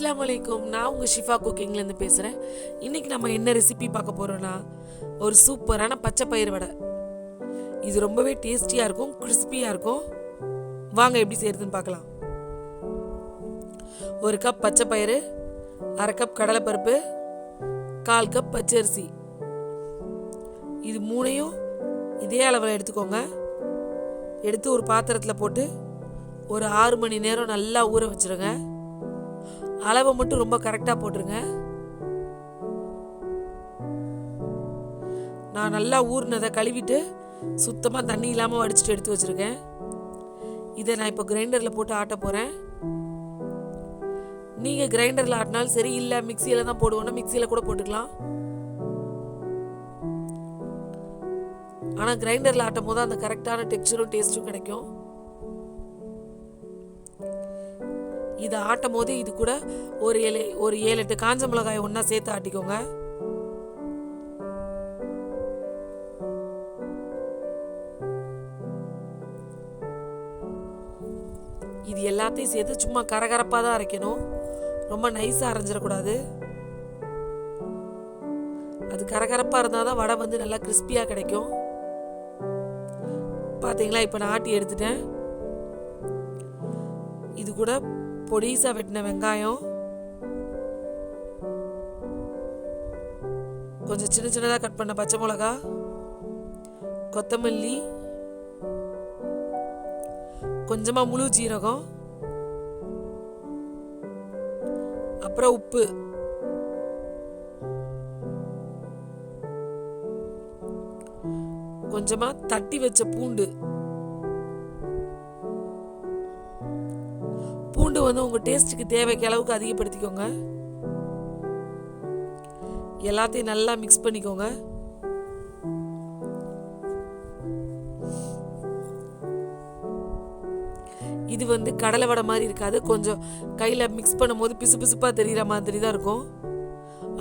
Assalamualaikum. நான் உங்கள் ஷிஃபா குக்கிங்லேருந்து பேசுகிறேன். இன்றைக்கி நம்ம என்ன ரெசிபி பார்க்க போகிறோன்னா, ஒரு சூப்பரான பச்சை பயிறு வடை. இது ரொம்பவே டேஸ்டியாக இருக்கும், கிறிஸ்பியாக இருக்கும். வாங்க எப்படி செய்கிறதுன்னு பார்க்கலாம். ஒரு கப் பச்சை பயிறு, அரை கப் கடலைப்பருப்பு, 1/4 கப் பச்சரிசி. இது மூணையும் இதே அளவில் எடுத்துக்கோங்க. எடுத்து ஒரு பாத்திரத்தில் போட்டு ஒரு 6 மணி நேரம் நல்லா ஊற வச்சுருங்க. அளவை மட்டும் ரொம்ப கரெக்டாக போட்டுருங்க. நான் நல்லா ஊறினதை கழுவிட்டு சுத்தமாக தண்ணி இல்லாமல் வடிச்சிட்டு எடுத்து வச்சுருக்கேன். இதை நான் இப்போ கிரைண்டரில் போட்டு ஆட்ட போகிறேன். நீங்கள் கிரைண்டரில் ஆட்டினாலும் சரி, இல்லை மிக்சியில் தான் போடுவோன்னா மிக்சியில் கூட போட்டுக்கலாம். ஆனால் கிரைண்டரில் ஆட்டும் போது அந்த கரெக்டான டெக்ஸ்சரும் டேஸ்ட்டும் கிடைக்கும். இதை ஆட்டும் போது இது கூட ஒரு 7-8 காஞ்ச மிளகாய் ஒன்றா சேர்த்து ஆட்டிக்கோங்க. இது எல்லாத்தையும் சேர்த்து சும்மா கரகரப்பாக தான் அரைக்கணும், ரொம்ப நைஸாக அரைஞ்சிடக்கூடாது. அது கரகரப்பாக இருந்தால் தான் வடை வந்து நல்லா கிறிஸ்பியாக கிடைக்கும். பார்த்தீங்களா, இப்போ நான் ஆட்டி எடுத்துட்டேன். இது கூட பொடிசா வெட்டின வெங்காயம், கொஞ்சம் சின்ன சின்னதாக கட் பண்ண பச்சை மிளகா, கொத்தமல்லி, கொஞ்சமா முழு ஜீரகம், அப்புறம் உப்பு, கொஞ்சமா தட்டி வச்ச பூண்டு. பூண்டு வந்து உங்க டேஸ்ட்டுக்கு தேவைக்கு அளவுக்கு அதிகப்படுத்திக்கோங்க. எல்லாத்தையும் நல்லா மிக்ஸ் பண்ணிக்கோங்க. இது வந்து கடலை வடை மாதிரி இருக்காது, கொஞ்சம் கையில் மிக்ஸ் பண்ணும் போது பிசு பிசுப்பா தெரிகிற மாதிரி தான் இருக்கும்.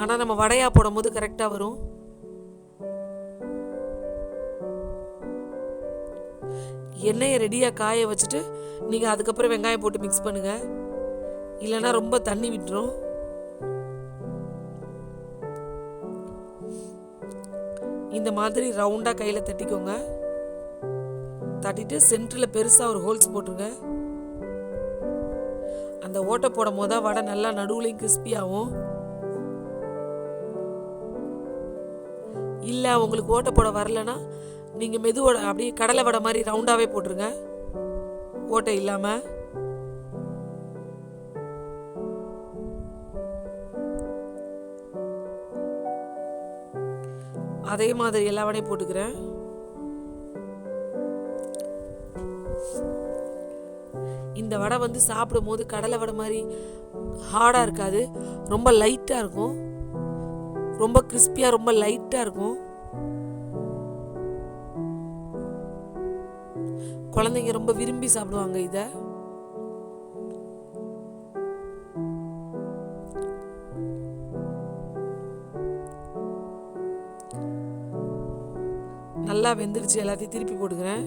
ஆனால் நம்ம வடையா போடும் போது கரெக்டாக வரும். எண்ணெயை ரெடியாக காய வச்சுட்டு நீங்கள் அதுக்கப்புறம் வெங்காயம் போட்டு மிக்ஸ் பண்ணுங்க, இல்லைன்னா ரொம்ப தண்ணி விட்டுரும். இந்த மாதிரி ரவுண்டாக கையில் தட்டிக்கோங்க. தட்டிட்டு சென்டரில் பெருசாக ஒரு ஹோல்ஸ் போட்டுருங்க. அந்த ஓட்டை போடும் போது வடை நல்லா நடுவுலையும் கிறிஸ்பியாகும். இல்லை உங்களுக்கு ஓட்டை போட வரலன்னா நீங்கள் மெதுவோட அப்படியே கடலை வடை மாதிரி ரவுண்டாகவே போட்டுருங்க, ஓட்டை இல்லாமல். அதே மாதிரி எல்லா வடையும் போட்டுக்கிறேன். இந்த வடை வந்து சாப்பிடும் போது கடலை வடை மாதிரி ஹார்டாக இருக்காது, ரொம்ப லைட்டாக இருக்கும், ரொம்ப கிறிஸ்பியாக ரொம்ப லைட்டாக இருக்கும். குழந்தைங்க ரொம்ப விரும்பி சாப்பிடுவாங்க இதை. நல்லா வெந்துடுச்சு, எல்லாத்தையும் திருப்பி போட்டுக்கிறேன்.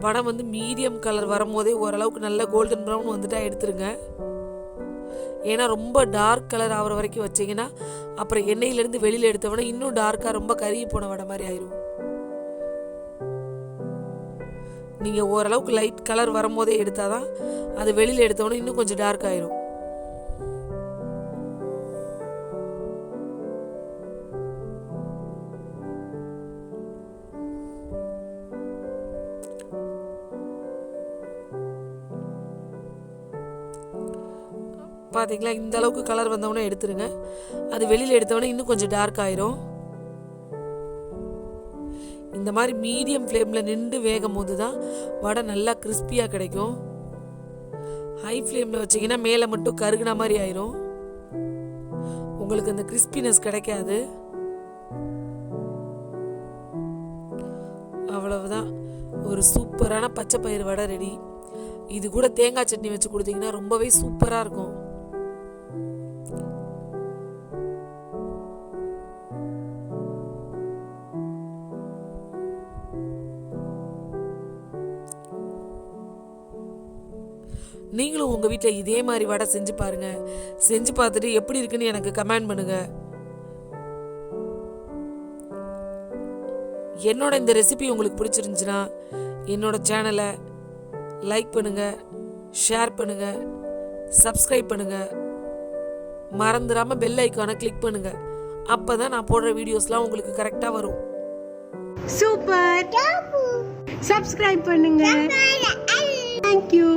வடை வந்து மீடியம் கலர் வரும்போதே ஓரளவுக்கு நல்ல கோல்டன் ப்ரௌன் வந்துட்டா எடுத்துருங்க. ஏன்னா ரொம்ப டார்க் கலர் ஆகிற வரைக்கும் வச்சிங்கன்னா அப்புறம் எண்ணெயிலேருந்து வெளியில் எடுத்தவொடனே இன்னும் டார்க்காக ரொம்ப கருகி போன வடை மாதிரி ஆயிரும். நீங்கள் ஓரளவுக்கு லைட் கலர் வரும்போதே எடுத்தாதான் அது வெளியில் எடுத்தவொடனே இன்னும் கொஞ்சம் டார்க் ஆயிரும். பார்த்தீங்களா, இந்த அளவுக்கு கலர் வந்தவொடனே எடுத்துருங்க. அது வெளியில் எடுத்தவொடனே இன்னும் கொஞ்சம் டார்க் ஆயிரும். இந்த மாதிரி மீடியம் ஃப்ளேமில் நின்று வேகும் போது தான் வடை நல்லா கிறிஸ்பியாக கிடைக்கும். ஹை ஃப்ளேமில் வச்சிங்கன்னா மேலே மட்டும் கருகுன மாதிரி ஆயிரும், உங்களுக்கு அந்த கிறிஸ்பினஸ் கிடைக்காது. அவ்வளவுதான், ஒரு சூப்பரான பச்சை பயிறு வடை ரெடி. இது கூட தேங்காய் சட்னி வச்சு கொடுத்தீங்கன்னா ரொம்பவே சூப்பராக இருக்கும். நீங்களும் உங்கள் வீட்டில் இதே மாதிரி வடை செஞ்சு பாருங்க. செஞ்சு பார்த்துட்டு எப்படி இருக்குன்னு எனக்கு கமெண்ட் பண்ணுங்க. என்னோட இந்த ரெசிபி உங்களுக்கு பிடிச்சிருந்துச்சுன்னா என்னோட சேனலை லைக் பண்ணுங்க, ஷேர் பண்ணுங்க, சப்ஸ்கிரைப் பண்ணுங்க. மறந்துடாம பெல் ஐக்கானை கிளிக் பண்ணுங்க. அப்பதான் நான் போடுற வீடியோஸ்லாம் உங்களுக்கு கரெக்டா வரும். சூப்பர். சப்ஸ்கிரைப் பண்ணுங்க. Thank you.